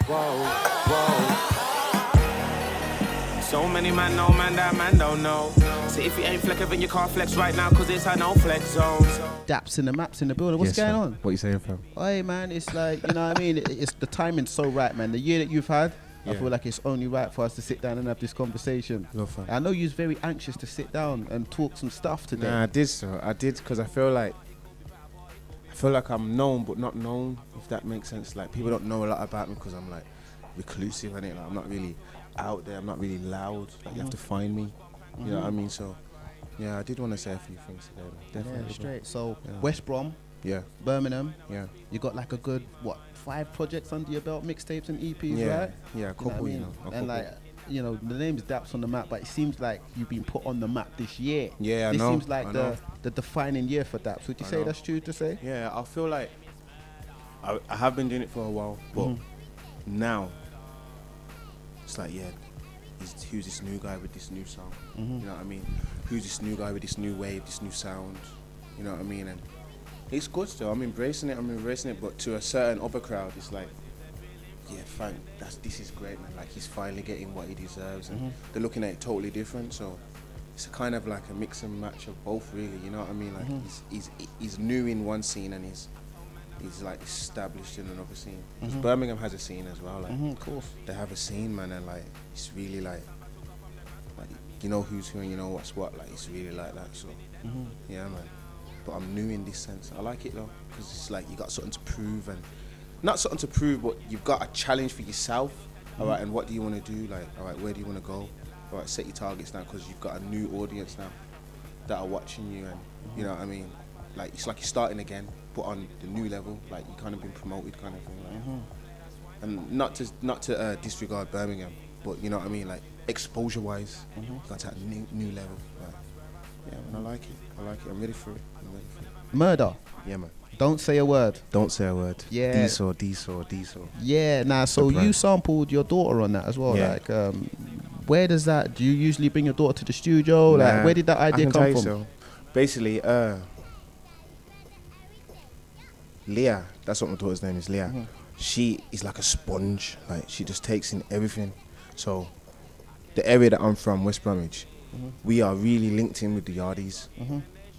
Whoa, whoa. So many man know, man, that man don't know. See, if you ain't flecker, then you can't flex right now, cause it's a no flex zone. Dapz in the maps in the building. What's going on? What are you saying, fam? Hey, man, it's like, you know what I mean? It's the timing's so right, man. The year that you've had, I feel like it's only right for us to sit down and have this conversation. No, fam. I know you're very anxious to sit down and talk some stuff today. Nah, I did, so. I did, because I feel like I'm known but not known, if that makes sense. Like, people don't know a lot about me because I'm like reclusive, innit? Like, I'm not really out there, I'm not really loud. Like, you have to find me. You know what I mean? So yeah, I did want to say a few things today, man. Definitely. Yeah, straight. So West Brom, Birmingham, you got like a good 5 projects under your belt, mixtapes and EPs, right? Yeah, a couple, you know. And like, you know, the name's Dapz On The Map, but it seems like you've been put on the map this year. Yeah, I know. This seems like the defining year for Dapz. Would you say that's true to say? Yeah, I feel like I have been doing it for a while, but now it's like, who's this new guy with this new sound? You know what I mean? Who's this new guy with this new wave, this new sound? You know what I mean? And it's good still. I'm embracing it, but to a certain other crowd, it's like, fine, this is great, man. Like, he's finally getting what he deserves, and they're looking at it totally different. So it's kind of like a mix and match of both, really. You know what I mean? Like, he's new in one scene, and he's like established in another scene. Because Birmingham has a scene as well. Like, Of course. they have a scene, man, and like it's really like you know who's who and you know what's what. Like, it's really like that. So yeah, man. But I'm new in this sense. I like it though, because it's like you got something to prove, and not something to prove, but you've got a challenge for yourself. All right, and what do you want to do? Like, all right, where do you want to go? All right, set your targets now, because you've got a new audience now that are watching you, and you know what I mean. Like, it's like you're starting again, but on the new level. Like, you kind of been promoted, kind of thing. Like, and not to disregard Birmingham, but you know what I mean. Like, exposure-wise, you got to that new level. Like, yeah, man, I like it. I'm ready for it. Murdah. Yeah, man. Don't say a word. Don't say a word. Yeah. Diesel. Yeah, nah, so you sampled your daughter on that as well. Yeah. Like, where does that, do you usually bring your daughter to the studio? Nah, like, where did that idea come from? So. Basically, Leah, that's what my daughter's name is, Leah. She is like a sponge. Like, she just takes in everything. So the area that I'm from, West Bromwich, we are really linked in with the Yardies.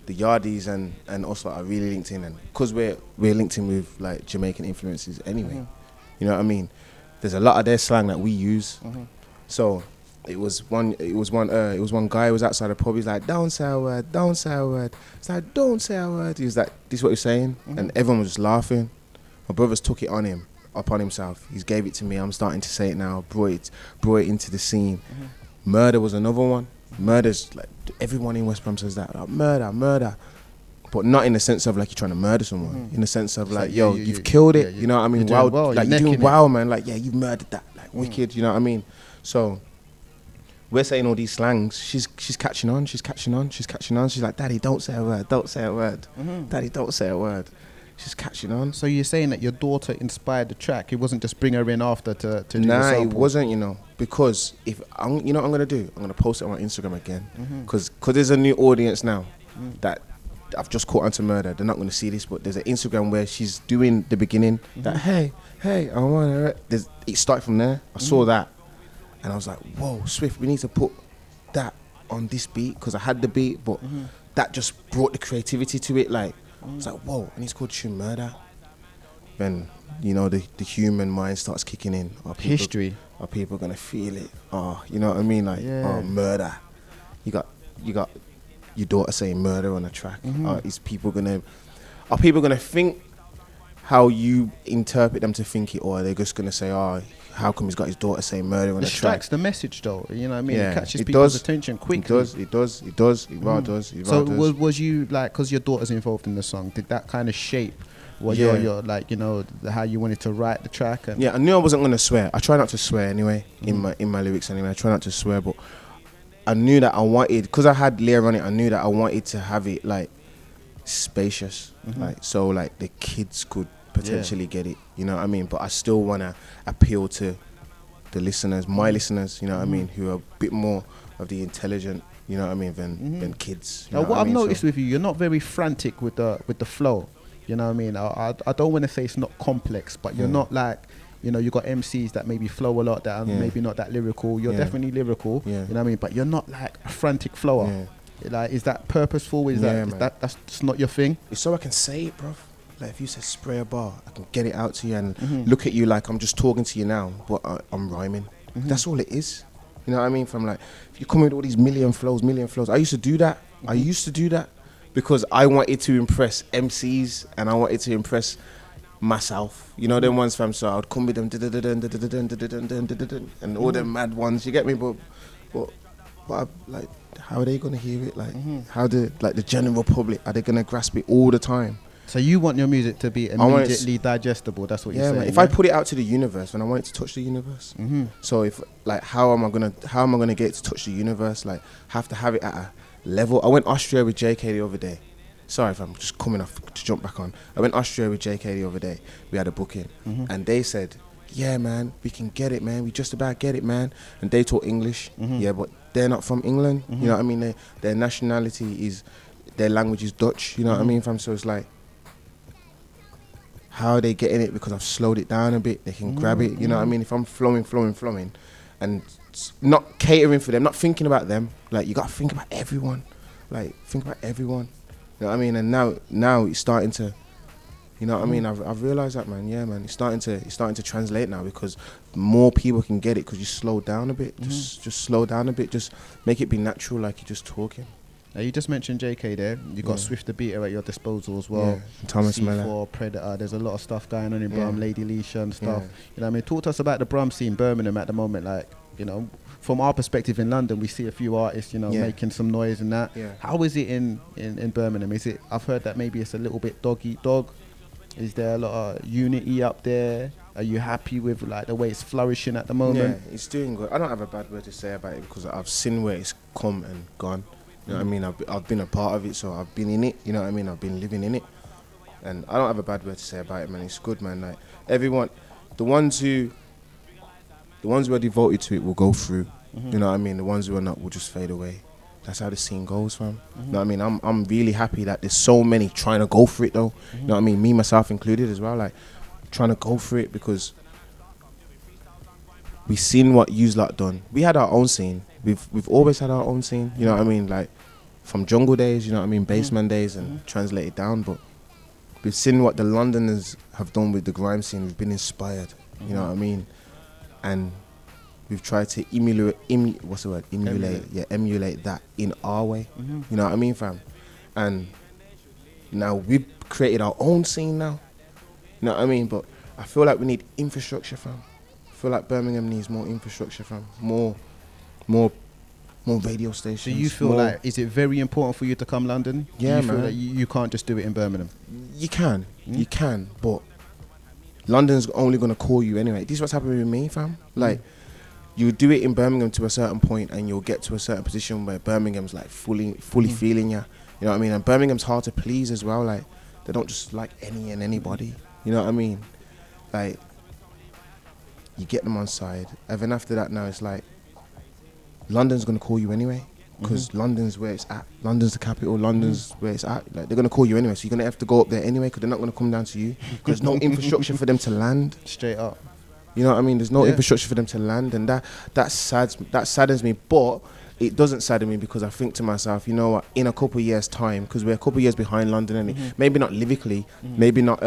The Yardies and us are really linked in, and because we're linked in with like Jamaican influences anyway. You know what I mean? There's a lot of their slang that we use. So it was one guy who was outside the pub. He's like, don't say a word. It's like, don't say a word. He was like, this is what you're saying, and everyone was just laughing. My brothers took it on himself. He gave it to me. I'm starting to say it now. Brought it into the scene. Murdah was another one. Murdah's like, everyone in West Brom says that, like, murder, but not in the sense of like you're trying to murder someone. In the sense of like, yo, you've killed it. You know what I mean? Wow, well, like you're doing wow, man. Like, yeah, you've murdered that. Like, wicked. You know what I mean? So we're saying all these slangs. She's catching on. She's like, Daddy, don't say a word. Daddy, don't say a word. She's catching on. So you're saying that your daughter inspired the track? It wasn't just bring her in after to do the Nah, sample? it wasn't, you know, because if you know what I'm gonna do? I'm gonna post it on my Instagram again, because there's a new audience now that I've just caught onto Murdah. They're not gonna see this, but there's an Instagram where she's doing the beginning. That hey, I wanna. It started from there. I saw that, and I was like, whoa, Swift, we need to put that on this beat, because I had the beat, but that just brought the creativity to it. Like, it's like, whoa, and it's called Tune Murdah. Then, you know, the human mind starts kicking in. History. Are people gonna feel it? Oh, you know what I mean? Like, oh, murder. You got your daughter saying murder on a track. Are people gonna think how you interpret them to think it, or are they just gonna say, oh, how come he's got his daughter saying murder on a track? It strikes the message though, you know what I mean? Yeah, it catches it people's does. attention quickly. It does. It rather does. So was you like, because your daughter's involved in the song, did that kind of shape what your like, you know, how you wanted to write the track? And yeah, I knew I wasn't gonna swear. I try not to swear anyway in my lyrics anyway. I try not to swear, but I knew that I wanted, because I had Leah on it, I knew that I wanted to have it like spacious, like so like the kids could potentially get it, you know what I mean? But I still wanna appeal to the listeners, my listeners, you know what I mean, who are a bit more of the intelligent, you know what I mean, than kids. Now, what I've noticed with you, you're not very frantic with the flow. You know what I mean? I don't want to say it's not complex, but you're not like, you know, you got MCs that maybe flow a lot, that are maybe not that lyrical. You're definitely lyrical, you know what I mean? But you're not like a frantic flower. Like, is that purposeful? Is that's just not your thing? It's so I can say it, bro. Like, if you say spray a bar, I can get it out to you and look at you like I'm just talking to you now, but I'm rhyming. That's all it is. You know what I mean? From like, if you come with all these million flows. I used to do that. I used to do that because I wanted to impress MCs and I wanted to impress myself. You know, them ones, fam. So I would come with them and all them mad ones. You get me? But like, how are they gonna hear it? Like, how the general public, are they gonna grasp it all the time? So you want your music to be immediately digestible? That's what you're saying. Man. If I put it out to the universe, and I want it to touch the universe. So if like, how am I gonna get it to touch the universe? Like, have to have it at a level. I went Austria with JK the other day. Sorry if I'm just coming off to jump back on. I went Austria with JK the other day. We had a booking, and they said, "Yeah, man, we can get it, man. We just about get it, man." And they taught English. Yeah, but they're not from England. You know what I mean? Their nationality is, their language is Dutch. You know what I mean, fam? So it's like, how are they getting it? Because I've slowed it down a bit. They can grab it. You know what I mean? If I'm flowing, and not catering for them, not thinking about them. Like, you got to think about everyone. Like, think about everyone. You know what I mean? And now it's starting to, you know what I mean? I've realised that, man. Yeah, man. It's starting to translate now because more people can get it because you slow down a bit. Just slow down a bit. Just make it be natural, like you're just talking. Now, you just mentioned JK there. You got Swift the Beater at your disposal as well. Thomas C4, Miller. Predator. There's a lot of stuff going on in Brum, Lady Leisha and stuff. You know what I mean? Talk to us about the Brum scene, Birmingham at the moment. Like, you know, from our perspective in London, we see a few artists, you know, making some noise and that. How is it in Birmingham? Is it? I've heard that maybe it's a little bit dog eat dog. Is there a lot of unity up there? Are you happy with like the way it's flourishing at the moment? Yeah, it's doing good. I don't have a bad word to say about it because I've seen where it's come and gone. You know what I mean? I've been a part of it, so I've been in it. You know what I mean? I've been living in it, and I don't have a bad word to say about it, man. It's good, man. Like, everyone, the ones who are devoted to it will go through. You know what I mean? The ones who are not will just fade away. That's how the scene goes, fam. You know what I mean? I'm really happy that there's so many trying to go for it, though. You know what I mean? Me, myself included as well. Like, trying to go for it because we've seen what you's lot done. We had our own scene. We've always had our own scene. You know what I mean? Like, from jungle days, you know what I mean? Baseman days and translate it down. But we've seen what the Londoners have done with the grime scene. We've been inspired. You know what I mean? And we've tried to emulate that in our way. You know what I mean, fam? And now we've created our own scene now. You know what I mean? But I feel like we need infrastructure, fam. I feel like Birmingham needs more infrastructure, fam. More radio stations. So you feel like, is it very important for you to come London? Yeah, you man. Feel like you can't just do it in Birmingham? You can, but London's only gonna call you anyway. This is what's happening with me, fam. Like, you do it in Birmingham to a certain point, and you'll get to a certain position where Birmingham's like fully feeling you. You know what I mean? And Birmingham's hard to please as well. Like, they don't just like any and anybody. You know what I mean? Like, you get them on side, and then after that, now it's like London's gonna call you anyway, because London's where it's at. London's the capital. London's where it's at. Like, they're gonna call you anyway, so you're gonna have to go up there anyway, because they're not gonna come down to you. Because there's no infrastructure for them to land. Straight up. You know what I mean? There's no infrastructure for them to land, and that saddens me. But it doesn't sadden me because I think to myself, you know what? In a couple of years' time, because we're a couple of years behind London, and maybe not lyrically, maybe not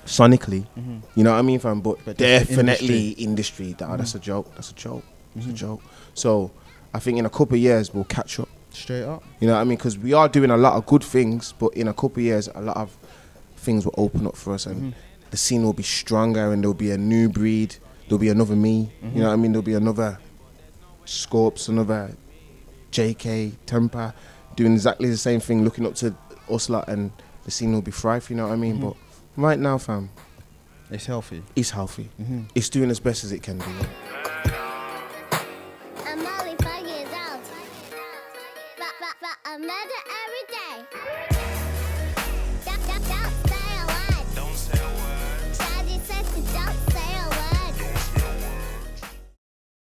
sonically. You know what I mean, fam? But definitely industry. That's a joke. That's a joke. It's a joke. So I think in a couple of years we'll catch up. Straight up. You know what I mean? Because we are doing a lot of good things, but in a couple of years, a lot of things will open up for us, and the scene will be stronger, and there'll be a new breed. There'll be another me. You know what I mean? There'll be another Scorps, another JK, Temper, doing exactly the same thing, looking up to us lot, and the scene will be thriving. You know what I mean? But right now, fam, it's healthy. It's healthy. It's doing as best as it can do. I'm only 5 years old, but I'm not